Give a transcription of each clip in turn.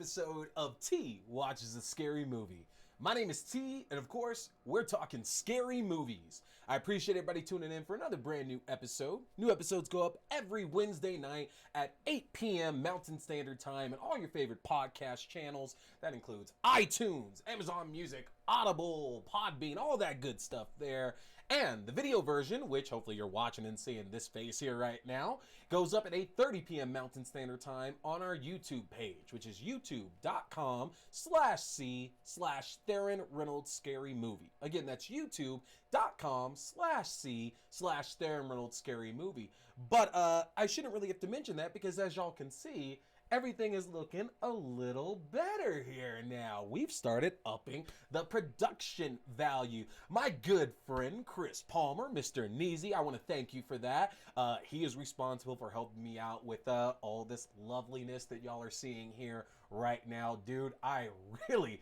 episode of T Watches a Scary Movie. My name is T, and of course, we're talking scary movies. I appreciate everybody tuning in for another brand new episode. New episodes go up every Wednesday night at 8 p.m. Mountain Standard Time and all your favorite podcast channels. That includes iTunes, Amazon Music, Audible, Podbean, all that good stuff there. And the video version, which hopefully you're watching and seeing this face here right now, goes up at 8:30 p.m. Mountain Standard Time on our YouTube page, which is youtube.com/C/Theron Reynolds Scary Movie. Again, that's youtube.com/C/Theron Reynolds Scary Movie. But I shouldn't really have to mention that because as y'all can see, everything is looking a little better here now. We've started upping the production value. My good friend, Chris Palmer, Mr. Neasy, I want to thank you for that. He is responsible for helping me out with all this loveliness that y'all are seeing here right now. Dude, I really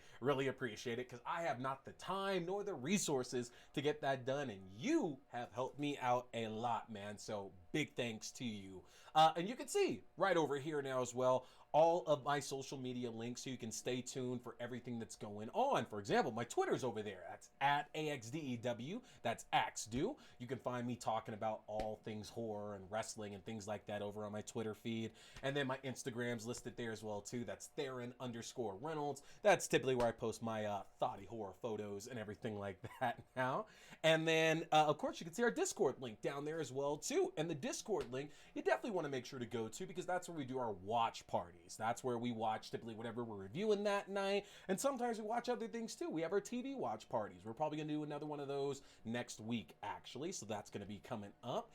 appreciate it because I have not the time nor the resources to get that done, and you have helped me out a lot, man. So big thanks to you. And you can see right over here now as well all of my social media links so you can stay tuned for everything that's going on. For example, my Twitter's over there. That's at AXDEW. That's AXDEW. You can find me talking about all things horror and wrestling and things like that over on my Twitter feed. And then my Instagram's listed there as well too. That's Theron_Reynolds. That's typically where I post my thoughty horror photos and everything like that now. And then of course you can see our Discord link down there as well too. And the Discord link you definitely want to make sure to go to because that's where we do our watch parties. That's where we watch typically whatever we're reviewing that night. And sometimes we watch other things too. We have our TV watch parties. We're probably going to do another one of those next week actually. So that's going to be coming up.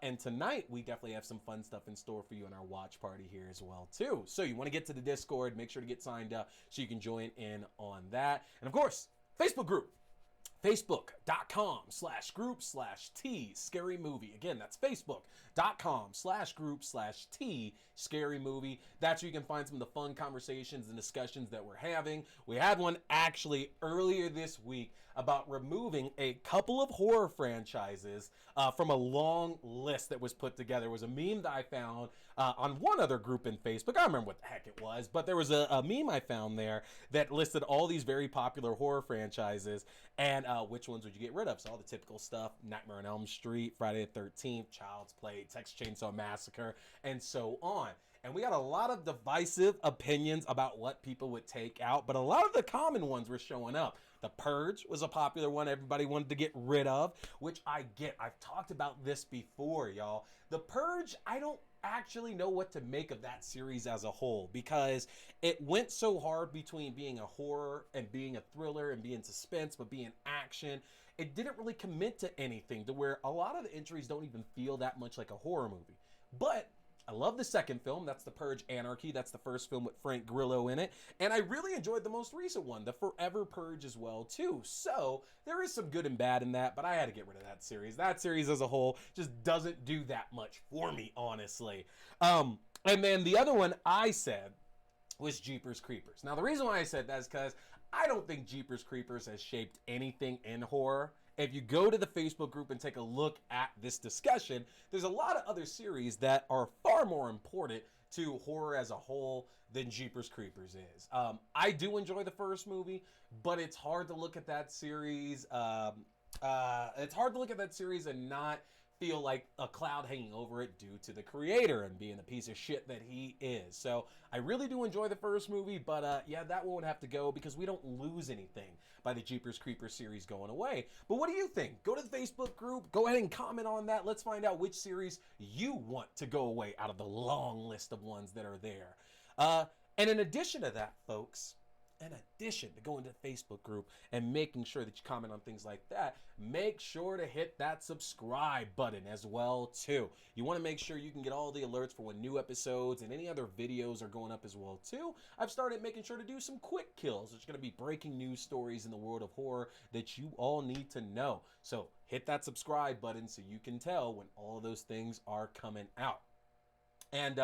And tonight we definitely have some fun stuff in store for you in our watch party here as well too. So you want to get to the Discord, make sure to get signed up so you can join in on that. And of course, Facebook group. Facebook.com/group/T Scary Movie. Again, that's Facebook.com/group/T Scary Movie. That's where you can find some of the fun conversations and discussions that we're having. We had one actually earlier this week about removing a couple of horror franchises from a long list that was put together. It was a meme that I found on one other group in Facebook. I don't remember what the heck it was, but there was a meme I found there that listed all these very popular horror franchises and which ones would you get rid of? So all the typical stuff, Nightmare on Elm Street, Friday the 13th, Child's Play, Texas Chainsaw Massacre, and so on. And we got a lot of divisive opinions about what people would take out, but a lot of the common ones were showing up. The Purge was a popular one everybody wanted to get rid of, which I get. I've talked about this before, y'all. The Purge, I don't actually know what to make of that series as a whole because it went so hard between being a horror and being a thriller and being suspense but being action. It didn't really commit to anything to where a lot of the entries don't even feel that much like a horror movie. But I love the second film. That's The Purge Anarchy. That's the first film with Frank Grillo in it. And I really enjoyed the most recent one, The Forever Purge as well, too. So there is some good and bad in that, but I had to get rid of that series. That series as a whole just doesn't do that much for me, honestly. And then the other one I said was Jeepers Creepers. Now, the reason why I said that is because I don't think Jeepers Creepers has shaped anything in horror. If you go to the Facebook group and take a look at this discussion, there's a lot of other series that are far more important to horror as a whole than Jeepers Creepers is. I do enjoy the first movie, but it's hard to look at that series. And not feel like a cloud hanging over it due to the creator and being the piece of shit that he is. So I really do enjoy the first movie, but yeah, that one would have to go because we don't lose anything by the Jeepers Creepers series going away. But what do you think? Go to the Facebook group, go ahead and comment on that. Let's find out which series you want to go away out of the long list of ones that are there. And in addition to that, folks, in addition to going to the Facebook group and making sure that you comment on things like that, make sure to hit that subscribe button as well too. You want to make sure you can get all the alerts for when new episodes and any other videos are going up as well too. I've started making sure to do some quick kills. It's going to be breaking news stories in the world of horror that you all need to know. So hit that subscribe button so you can tell when all of those things are coming out. And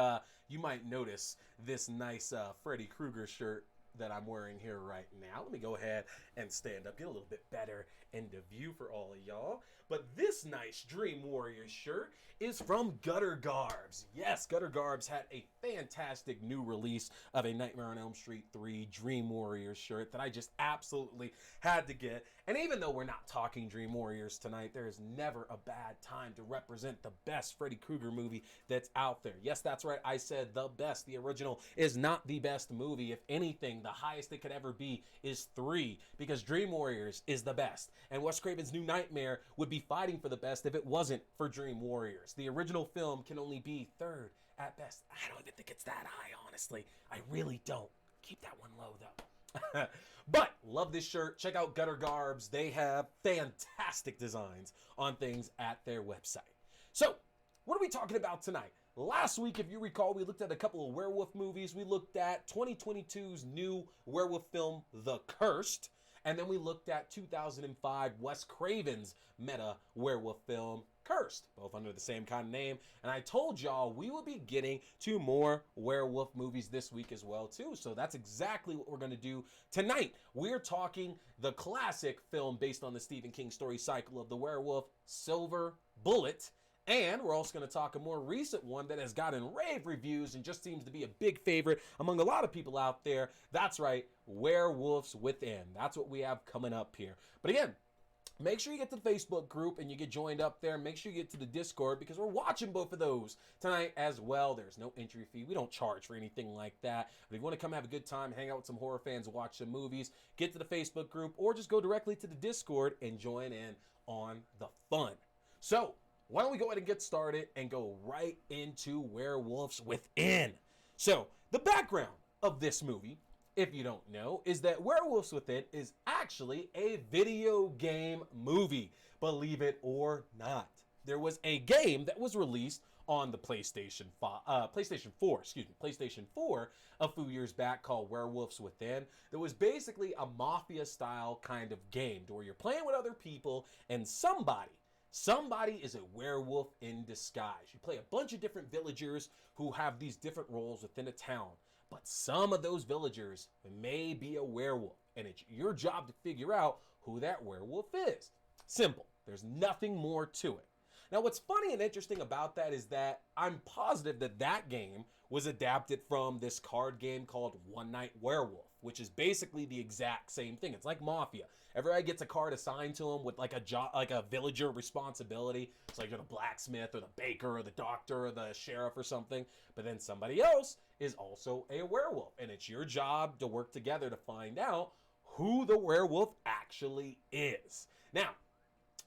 you might notice this nice Freddy Krueger shirt that I'm wearing here right now. Let me go ahead and stand up, get a little bit better into view for all of y'all. But this nice Dream Warrior shirt is from Gutter Garbs. Yes, Gutter Garbs had a fantastic new release of a Nightmare on Elm Street 3 Dream Warrior shirt that I just absolutely had to get. And even though we're not talking Dream Warriors tonight, there is never a bad time to represent the best Freddy Krueger movie that's out there. Yes, that's right, I said the best. The original is not the best movie. If anything, the highest it could ever be is 3, because Dream Warriors is the best. And Wes Craven's New Nightmare would be fighting for the best if it wasn't for Dream Warriors. The original film can only be 3rd at best. I don't even think it's that high, honestly. I really don't. Keep that one low, though. But love this shirt. Check out Gutter Garbs. They have fantastic designs on things at their website. So, what are we talking about tonight? Last week, if you recall, we looked at a couple of werewolf movies. We looked at 2022's new werewolf film, The Cursed. And then we looked at 2005 Wes Craven's meta werewolf film, Cursed, both under the same kind of name. And I told y'all we will be getting to more werewolf movies this week as well, too. So that's exactly what we're going to do tonight. We're talking the classic film based on the Stephen King story cycle of the werewolf, Silver Bullet. And we're also going to talk a more recent one that has gotten rave reviews and just seems to be a big favorite among a lot of people out there. That's right, Werewolves Within. That's what we have coming up here. But again, make sure you get to the Facebook group and you get joined up there. Make sure you get to the Discord because we're watching both of those tonight as well. There's no entry fee. We don't charge for anything like that. But if you want to come have a good time, hang out with some horror fans, watch some movies, get to the Facebook group, or just go directly to the Discord and join in on the fun. So, why don't we go ahead and get started and go right into Werewolves Within. So, the background of this movie, if you don't know, is that Werewolves Within is actually a video game movie, believe it or not. There was a game that was released on the PlayStation 4 a few years back called Werewolves Within. That was basically a mafia-style kind of game where you're playing with other people and Somebody is a werewolf in disguise. You play a bunch of different villagers who have these different roles within a town. But some of those villagers may be a werewolf. And it's your job to figure out who that werewolf is. Simple. There's nothing more to it. Now, what's funny and interesting about that is that I'm positive that that game was adapted from this card game called One Night Werewolf, which is basically the exact same thing. It's like Mafia. Everybody gets a card assigned to them with like a job, like a villager responsibility. It's like you're the blacksmith or the baker or the doctor or the sheriff or something. But then somebody else is also a werewolf, and it's your job to work together to find out who the werewolf actually is. Now,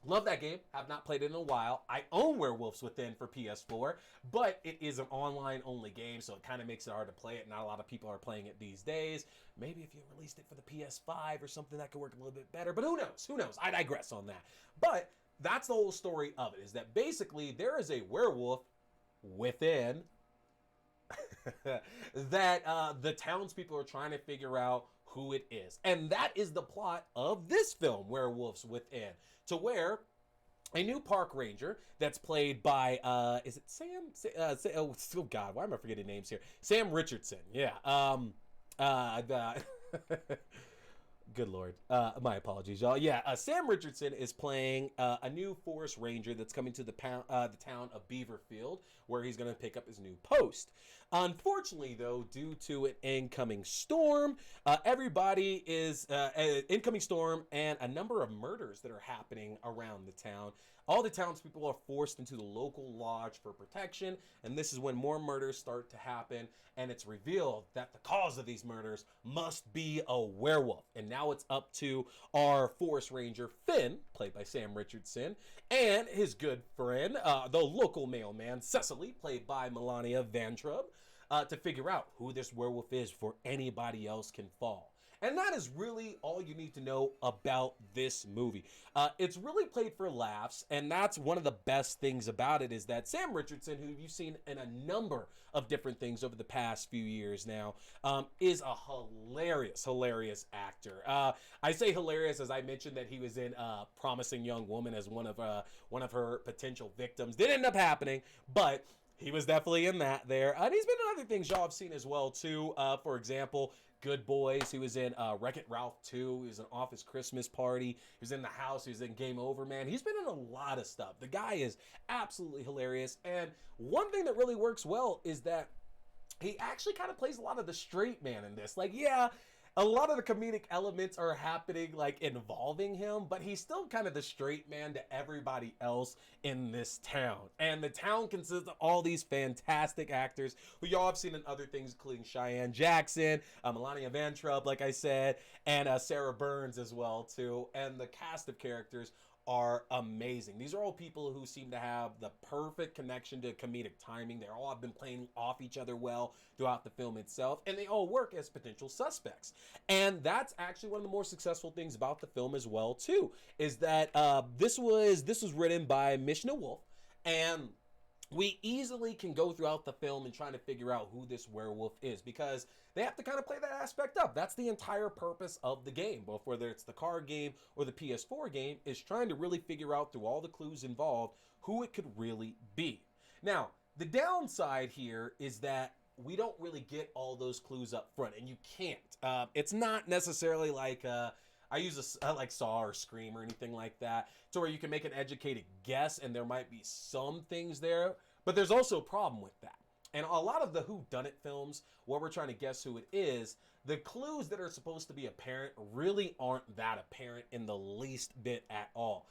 love that game. Have not played it in a while. I own Werewolves Within for PS4, but it is an online-only game, so it kind of makes it hard to play it. Not a lot of people are playing it these days. Maybe if you released it for the PS5 or something, that could work a little bit better, but who knows? Who knows? I digress on that. But that's the whole story of it, is that basically there is a werewolf within that the townspeople are trying to figure out who it is. And that is the plot of this film, Werewolves Within, to where a new park ranger that's played by, is it Sam? Oh God, why am I forgetting names here? Sam Richardson, yeah. Good Lord. My apologies, y'all. Yeah, Sam Richardson is playing a new forest ranger that's coming to the town of Beaverfield, where he's going to pick up his new post. Unfortunately, though, due to an incoming storm, everybody is incoming storm and a number of murders that are happening around the town. All the townspeople are forced into the local lodge for protection, and this is when more murders start to happen, and it's revealed that the cause of these murders must be a werewolf. And now it's up to our forest ranger, Finn, played by Sam Richardson, and his good friend, the local mailman, Cecily, played by Melania Vantrub, to figure out who this werewolf is before anybody else can fall. And that is really all you need to know about this movie. It's really played for laughs, and that's one of the best things about it, is that Sam Richardson, who you've seen in a number of different things over the past few years now, is a hilarious actor. I say hilarious as I mentioned that he was in Promising Young Woman as one of her potential victims. Didn't end up happening, but He was definitely in that there. And he's been in other things y'all have seen as well, too. For example, Good Boys. He was in Wreck-It Ralph 2. He was in Office Christmas Party. He was in The House. He was in Game Over, man. He's been in a lot of stuff. The guy is absolutely hilarious. And one thing that really works well is that he actually kind of plays a lot of the straight man in this. Like, yeah, a lot of the comedic elements are happening, like, involving him, but he's still kind of the straight man to everybody else in this town. And the town consists of all these fantastic actors who y'all have seen in other things, including Cheyenne Jackson, Melania Van Trump, like I said, and Sarah Burns as well, too. And the cast of characters are amazing. These are all people who seem to have the perfect connection to comedic timing. They all have been playing off each other well throughout the film itself, and they all work as potential suspects. And that's actually one of the more successful things about the film as well, too, is that this was written by Mishna Wolf, and we easily can go throughout the film and trying to figure out who this werewolf is, because they have to kind of play that aspect up. That's the entire purpose of the game, both whether it's the card game or the PS4 game, is trying to really figure out through all the clues involved who it could really be. Now, the downside here is that we don't really get all those clues up front, and you can't. It's not necessarily like I use like Saw or Scream or anything like that, to where you can make an educated guess and there might be some things there, but there's also a problem with that. And a lot of the whodunit films, where we're trying to guess who it is, the clues that are supposed to be apparent really aren't that apparent in the least bit at all.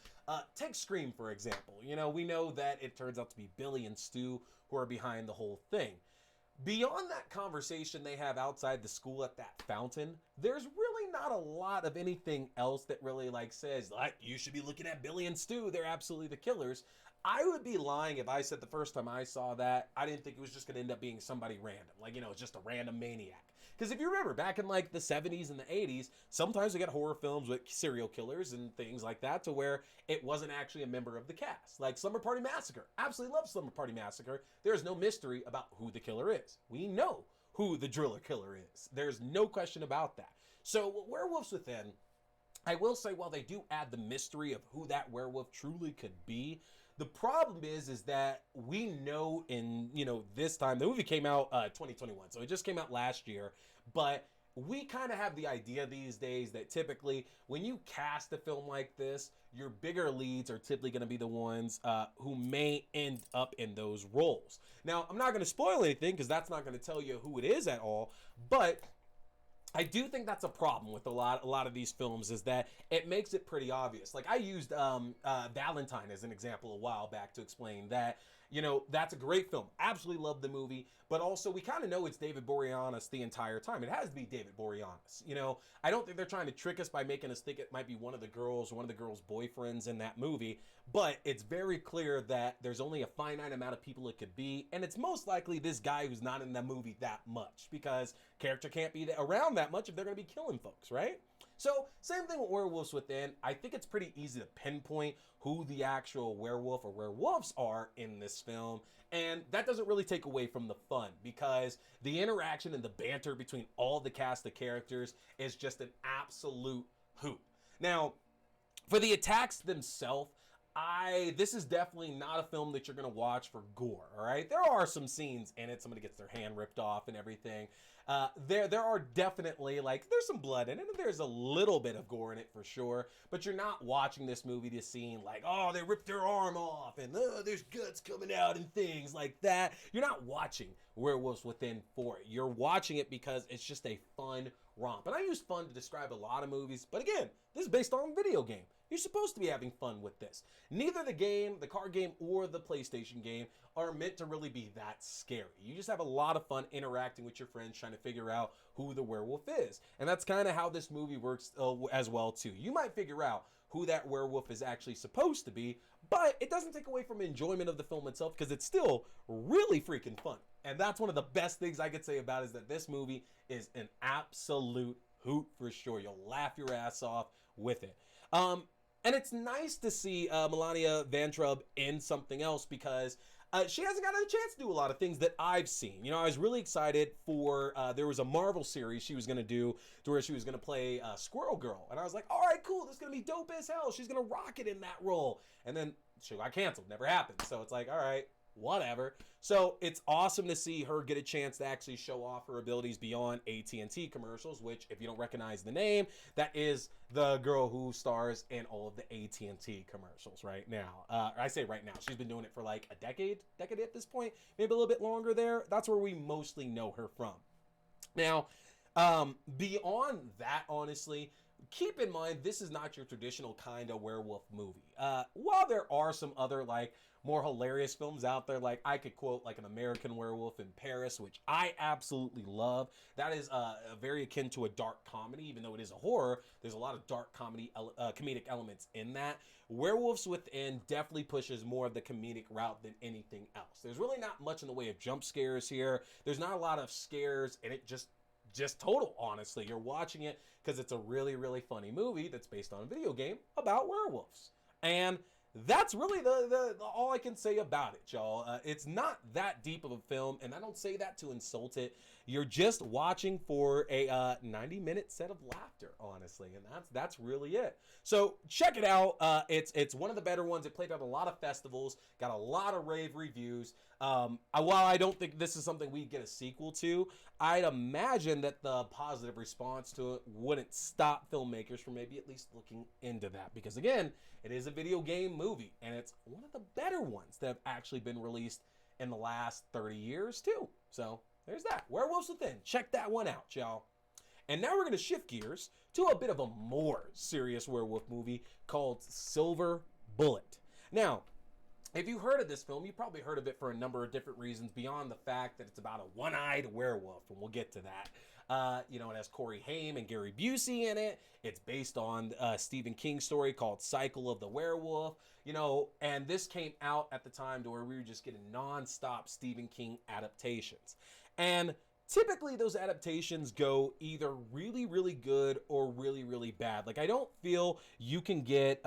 Take Scream, for example. You know, we know that it turns out to be Billy and Stu who are behind the whole thing. Beyond that conversation they have outside the school at that fountain, there's really not a lot of anything else that really like says, like, you should be looking at Billy and Stu, they're absolutely the killers. I would be lying if I said the first time I saw that, I didn't think it was just going to end up being somebody random. Like, you know, just a random maniac. Because if you remember, back in like the 70s and the 80s, sometimes we get horror films with serial killers and things like that, to where it wasn't actually a member of the cast. Like Slumber Party Massacre. Absolutely love Slumber Party Massacre. There's no mystery about who the killer is. We know who the driller killer is. There's no question about that. So Werewolves Within, I will say, while they do add the mystery of who that werewolf truly could be, the problem is that we know in, you know, this time, the movie came out 2021, so it just came out last year, but we kind of have the idea these days that typically when you cast a film like this, your bigger leads are typically going to be the ones who may end up in those roles. Now, I'm not going to spoil anything because that's not going to tell you who it is at all, but I do think that's a problem with a lot of these films, is that it makes it pretty obvious. Like I used Valentine as an example a while back to explain that, you know, that's a great film. Absolutely love the movie, but also we kind of know it's David Boreanaz the entire time. It has to be David Boreanaz. You know, I don't think they're trying to trick us by making us think it might be one of the girls' boyfriends in that movie, but it's very clear that there's only a finite amount of people it could be, and it's most likely this guy who's not in the movie that much, because character can't be around that much if they're going to be killing folks, right? So, same thing with Werewolves Within. I think it's pretty easy to pinpoint who the actual werewolf or werewolves are in this film, and that doesn't really take away from the fun, because the interaction and the banter between all the cast of characters is just an absolute hoot. Now, for the attacks themselves, this is definitely not a film that you're going to watch for gore, all right? There are some scenes in it. Somebody gets their hand ripped off and everything. There are definitely, like, there's some blood in it, and there's a little bit of gore in it for sure, but you're not watching this movie to see, like, oh, they ripped their arm off, and there's guts coming out and things like that. You're not watching Werewolves Within for it. You're watching it because it's just a fun romp. And I use fun to describe a lot of movies, but again, this is based on a video game. You're supposed to be having fun with this. Neither the game, the card game, or the PlayStation game are meant to really be that scary. You just have a lot of fun interacting with your friends, trying to figure out who the werewolf is. And that's kind of how this movie works as well, too. You might figure out who that werewolf is actually supposed to be, but it doesn't take away from enjoyment of the film itself, because it's still really freaking fun. And that's one of the best things I could say about it, is that this movie is an absolute hoot for sure. You'll laugh your ass off with it. And it's nice to see Melania Van Trump in something else, because she hasn't gotten a chance to do a lot of things that I've seen. You know, I was really excited for, there was a Marvel series she was going to do, to where she was going to play Squirrel Girl. And I was like, all right, cool, this is going to be dope as hell. She's going to rock it in that role. And then she got canceled, never happened. So it's like, all right, whatever. So it's awesome to see her get a chance to actually show off her abilities beyond AT&T commercials, which, if you don't recognize the name, that is the girl who stars in all of the AT&T commercials right now. I say right now. She's been doing it for like a decade at this point, maybe a little bit longer there. That's where we mostly know her from. Now, beyond that, honestly, keep in mind this is not your traditional kind of werewolf movie. While there are some other like more hilarious films out there, like I could quote like An American Werewolf in Paris, which I absolutely love. That is very akin to a dark comedy, even though it is a horror. There's a lot of dark comedic elements in that. Werewolves Within definitely pushes more of the comedic route than anything else. There's really not much in the way of jump scares here. There's not a lot of scares, and it just total, honestly. You're watching it because it's a really, really funny movie that's based on a video game about werewolves. And that's really the all I can say about it, y'all. It's not that deep of a film, and I don't say that to insult it. You're just watching for a 90-minute set of laughter, honestly, and that's really it. So check it out. It's one of the better ones. It played at a lot of festivals, got a lot of rave reviews. While I don't think this is something we get a sequel to, I'd imagine that the positive response to it wouldn't stop filmmakers from maybe at least looking into that. Because again, it is a video game movie, and it's one of the better ones that have actually been released in the last 30 years too. So there's that. Werewolves Within. Check that one out, y'all. And now we're going to shift gears to a bit of a more serious werewolf movie called Silver Bullet. Now, if you heard of this film, you probably heard of it for a number of different reasons beyond the fact that it's about a one-eyed werewolf, and we'll get to that. It has Corey Haim and Gary Busey in it. It's based on a Stephen King story called Cycle of the Werewolf. And this came out at the time to where we were just getting non-stop Stephen King adaptations. And typically those adaptations go either really, really good or really, really bad. Like, I don't feel you can get...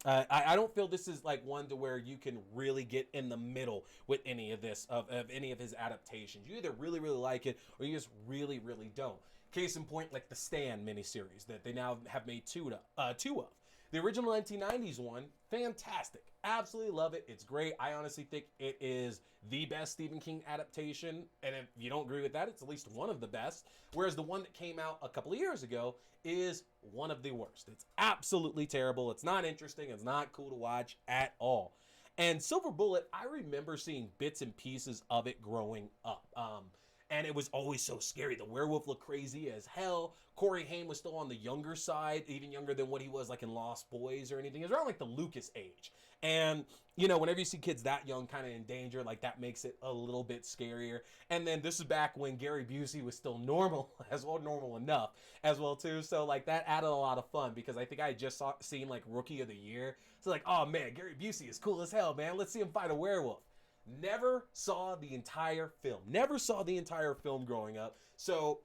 I don't feel this is like one to where you can really get in the middle with any of this, of any of his adaptations. You either really, really like it or you just really, really don't. Case in point, like the Stand miniseries that they now have made two of. The original 1990s one, fantastic. Absolutely love it. It's great. I honestly think it is the best Stephen King adaptation. And if you don't agree with that, it's at least one of the best. Whereas the one that came out a couple of years ago is one of the worst. It's absolutely terrible. It's not interesting. It's not cool to watch at all. And Silver Bullet, I remember seeing bits and pieces of it growing up. And it was always so scary. The werewolf looked crazy as hell. Corey Haim was still on the younger side, even younger than what he was like in Lost Boys or anything. It was around like the Lucas age. And, whenever you see kids that young kind of in danger, like that makes it a little bit scarier. And then this is back when Gary Busey was still normal enough as well too. So like that added a lot of fun because I think I had just seen like Rookie of the Year. So like, oh man, Gary Busey is cool as hell, man. Let's see him fight a werewolf. Never saw the entire film growing up. So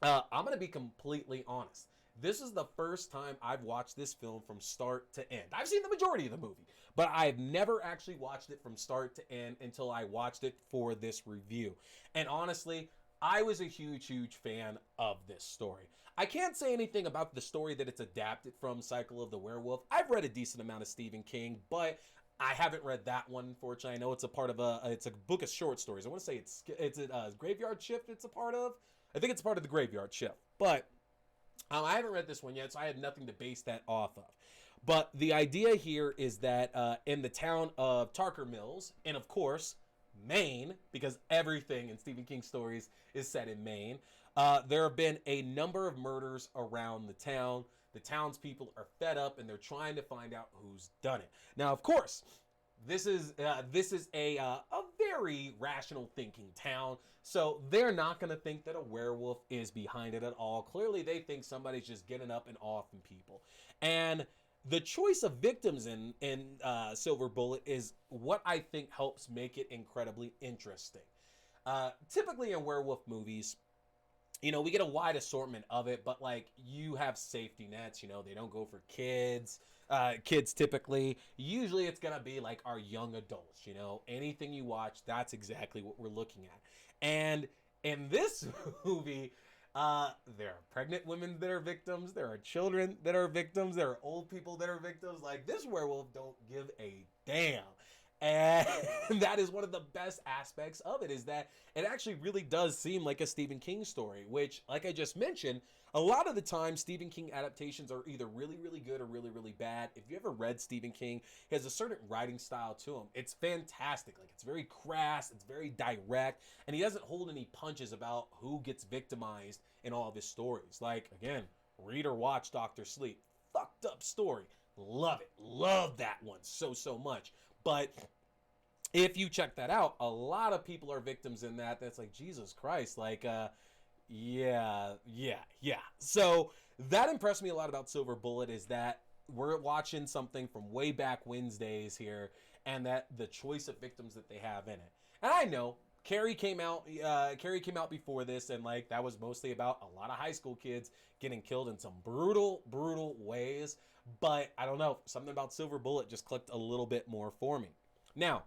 I'm going to be completely honest. This is the first time I've watched this film from start to end. I've seen the majority of the movie, but I've never actually watched it from start to end until I watched it for this review. And honestly, I was a huge, huge fan of this story. I can't say anything about the story that it's adapted from Cycle of the Werewolf. I've read a decent amount of Stephen King, but I haven't read that one, unfortunately. I know it's a part of it's a book of short stories. I want to say it's a Graveyard Shift it's a part of. I think it's part of the Graveyard Shift, but I haven't read this one yet, so I had nothing to base that off of. But the idea here is that in the town of Tarker Mills, and of course, Maine, because everything in Stephen King stories is set in Maine, there have been a number of murders around the town. The townspeople are fed up, and they're trying to find out who's done it. Now, of course, this is a very rational thinking town, so they're not going to think that a werewolf is behind it at all. Clearly, they think somebody's just getting up and offing people. And the choice of victims in Silver Bullet is what I think helps make it incredibly interesting. Typically in werewolf movies, we get a wide assortment of it, but like you have safety nets, they don't go for kids. Kids typically, usually it's gonna be like our young adults, anything you watch, that's exactly what we're looking at. And in this movie, there are pregnant women that are victims, there are children that are victims, there are old people that are victims. Like, this werewolf don't give a damn. And that is one of the best aspects of it, is that it actually really does seem like a Stephen King story, which, like I just mentioned, a lot of the time Stephen King adaptations are either really, really good or really, really bad. If you ever read Stephen King, he has a certain writing style to him. It's fantastic. Like, it's very crass, it's very direct, and he doesn't hold any punches about who gets victimized in all of his stories. Like, again, read or watch Doctor Sleep. Fucked up story. Love it. Love that one so much. But if you check that out, a lot of people are victims in that. That's like, Jesus Christ. Like, yeah. So that impressed me a lot about Silver Bullet, is that we're watching something from way back Wednesdays here, and that the choice of victims that they have in it. And I know Carrie came out before this, and like that was mostly about a lot of high school kids getting killed in some brutal ways. But I don't know, something about Silver Bullet just clicked a little bit more for me. Now,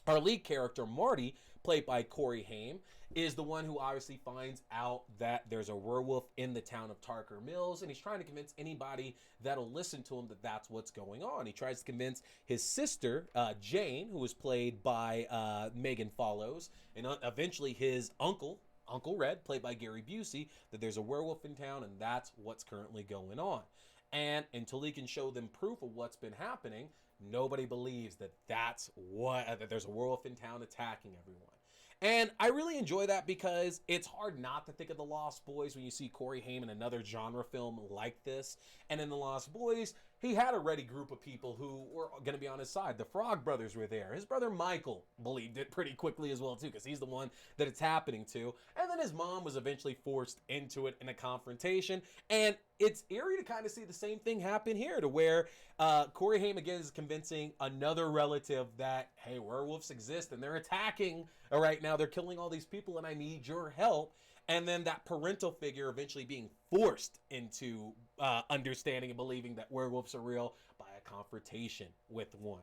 our lead character, Marty, played by Corey Haim, is the one who obviously finds out that there's a werewolf in the town of Tarker Mills, and he's trying to convince anybody that'll listen to him that that's what's going on. He tries to convince his sister, Jane, who was played by Megan Follows, and eventually his Uncle Red, played by Gary Busey, that there's a werewolf in town, and that's what's currently going on. And until he can show them proof of what's been happening, nobody believes that that there's a werewolf in town attacking everyone. And I really enjoy that, because it's hard not to think of The Lost Boys when you see Corey Haim in another genre film like this. And in The Lost Boys, he had a ready group of people who were going to be on his side. The Frog Brothers were there. His brother Michael believed it pretty quickly as well, too, because he's the one that it's happening to. And then his mom was eventually forced into it in a confrontation. And it's eerie to kind of see the same thing happen here, to where Corey Haim again is convincing another relative that, hey, werewolves exist and they're attacking right now. They're killing all these people and I need your help. And then that parental figure eventually being forced into understanding and believing that werewolves are real by a confrontation with one.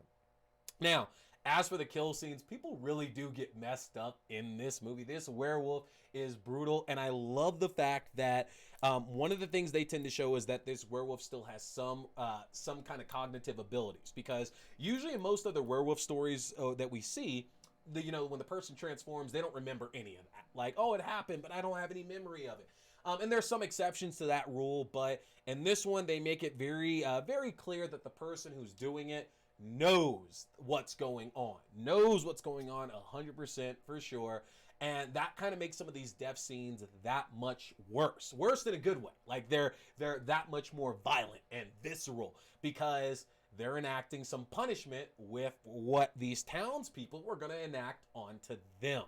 Now, as for the kill scenes, people really do get messed up in this movie. This werewolf is brutal, and I love the fact that one of the things they tend to show is that this werewolf still has some kind of cognitive abilities, because usually in most other werewolf stories that we see, when the person transforms, they don't remember any of that. Like, oh, it happened, but I don't have any memory of it. And there's some exceptions to that rule, but in this one, they make it very clear that the person who's doing it knows what's going on 100% for sure. And that kind of makes some of these death scenes that much worse in a good way. Like they're that much more violent and visceral, because they're enacting some punishment with what these townspeople were going to enact onto them.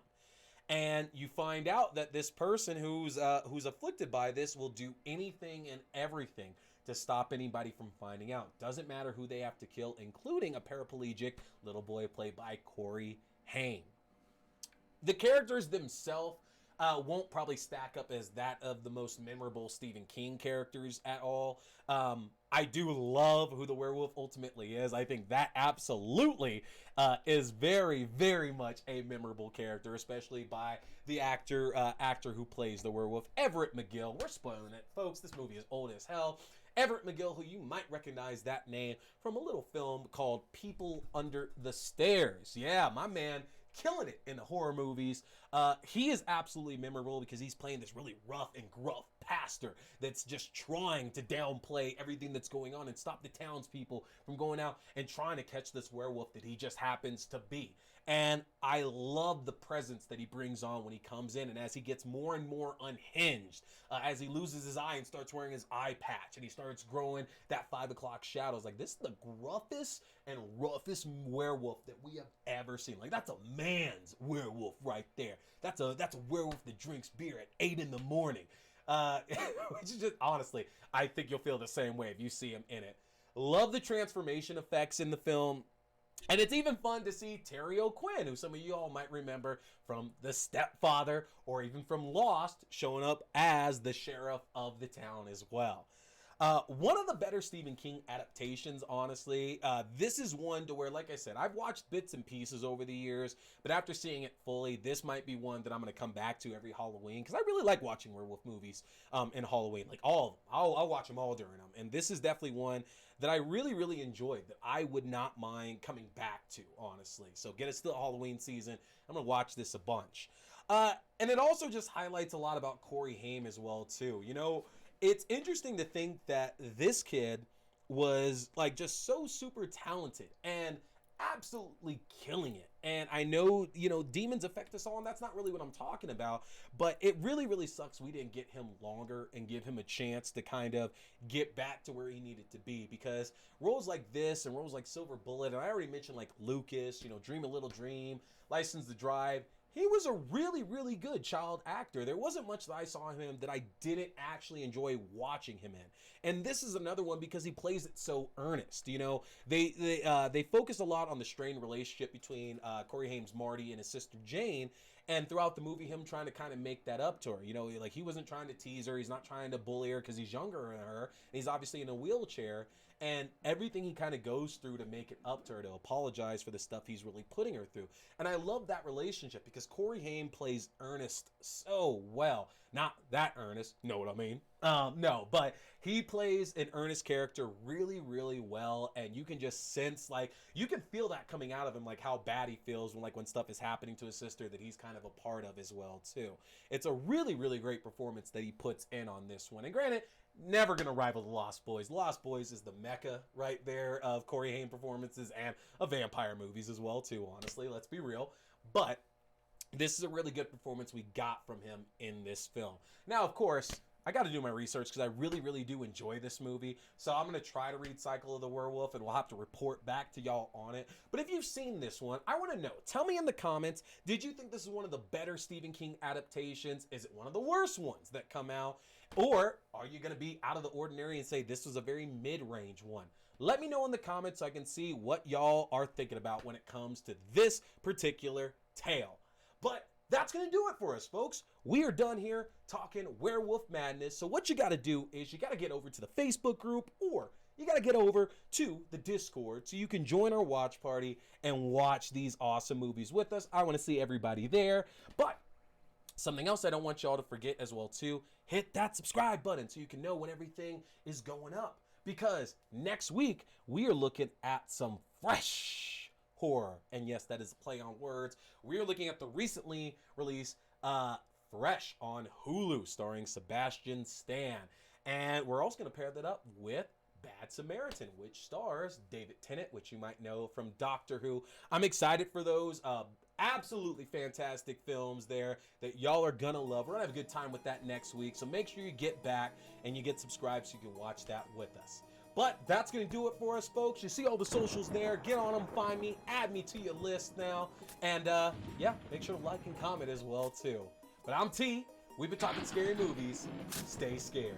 And you find out that this person who's afflicted by this will do anything and everything to stop anybody from finding out. Doesn't matter who they have to kill, including a paraplegic little boy played by Corey Haim. The characters themselves won't probably stack up as that of the most memorable Stephen King characters at all. I do love who the werewolf ultimately is. I think that absolutely is very, very much a memorable character, especially by the actor who plays the werewolf, Everett McGill. We're spoiling it, folks. This movie is old as hell. Everett McGill, who you might recognize that name from a little film called People Under the Stairs. Yeah, my man, killing it in the horror movies. He is absolutely memorable because he's playing this really rough and gruff pastor that's just trying to downplay everything that's going on and stop the townspeople from going out and trying to catch this werewolf that he just happens to be. And I love the presence that he brings on when he comes in, and as he gets more and more unhinged, as he loses his eye and starts wearing his eye patch, and he starts growing that 5 o'clock shadows. Like, this is the gruffest and roughest werewolf that we have ever seen. Like, that's a man's werewolf right there. That's a werewolf that drinks beer at 8 in the morning. Which is just, honestly, I think you'll feel the same way if you see him in it. Love the transformation effects in the film. And it's even fun to see Terry O'Quinn, who some of you all might remember from The Stepfather or even from Lost, showing up as the sheriff of the town as well. One of the better Stephen King adaptations, honestly. This is one to where, like I said, I've watched bits and pieces over the years, but after seeing it fully, this might be one that I'm going to come back to every Halloween, because I really like watching werewolf movies in Halloween. Like, all of them. I'll watch them all during them. And this is definitely one that I really, really enjoyed, that I would not mind coming back to, honestly. So get us to the Halloween season. I'm going to watch this a bunch. And it also just highlights a lot about Corey Haim as well, too. You know, it's interesting to think that this kid was like just so super talented and absolutely killing it. And I know, you know, demons affect us all, and that's not really what I'm talking about, but it really, really sucks we didn't get him longer and give him a chance to kind of get back to where he needed to be, because roles like this and roles like Silver Bullet, and I already mentioned like Lucas, you know, Dream a Little Dream, License to Drive, he was a really, really good child actor. There wasn't much that I saw in him that I didn't actually enjoy watching him in. And this is another one because he plays it so earnest. You know, they focus a lot on the strained relationship between Corey Haim's Marty and his sister Jane. And throughout the movie, him trying to kind of make that up to her. You know, like, he wasn't trying to tease her. He's not trying to bully her because he's younger than her. And he's obviously in a wheelchair. And everything he kind of goes through to make it up to her, to apologize for the stuff he's really putting her through. And I love that relationship because Corey Haim plays Ernest so well. Not that Ernest, you know what I mean? No, but he plays an Ernest character really, really well. And you can just sense, like, you can feel that coming out of him, like how bad he feels when stuff is happening to his sister that he's kind of a part of as well, too. It's a really, really great performance that he puts in on this one. And granted, never gonna rival The Lost Boys. The Lost Boys is the mecca right there of Corey Haim performances and of vampire movies as well, too, honestly. Let's be real. But this is a really good performance we got from him in this film. Now, of course, I got to do my research because I really, really do enjoy this movie. So I'm going to try to read Cycle of the Werewolf, and we'll have to report back to y'all on it. But if you've seen this one, I want to know. Tell me in the comments, did you think this is one of the better Stephen King adaptations? Is it one of the worst ones that come out? Or are you going to be out of the ordinary and say this was a very mid-range one? Let me know in the comments so I can see what y'all are thinking about when it comes to this particular tale. But that's going to do it for us, folks. We are done here talking Werewolf Madness. So what you got to do is you got to get over to the Facebook group, or you got to get over to the Discord so you can join our watch party and watch these awesome movies with us. I want to see everybody there. But something else I don't want y'all to forget as well, too, hit that subscribe button so you can know when everything is going up. Because next week, we are looking at some fresh horror. And yes, that is a play on words. We're looking at the recently released Fresh on Hulu, starring Sebastian Stan. And we're also going to pair that up with Bad Samaritan, which stars David Tennant, which you might know from Doctor Who. I'm excited for those. Absolutely fantastic films there that y'all are gonna love. We're gonna have a good time with that next week, so make sure you get back and you get subscribed so you can watch that with us. But that's gonna do it for us, folks. You see all the socials there. Get on them, find me, add me to your list now, and yeah, make sure to like and comment as well too. But I'm T. We've been talking scary movies. Stay scared.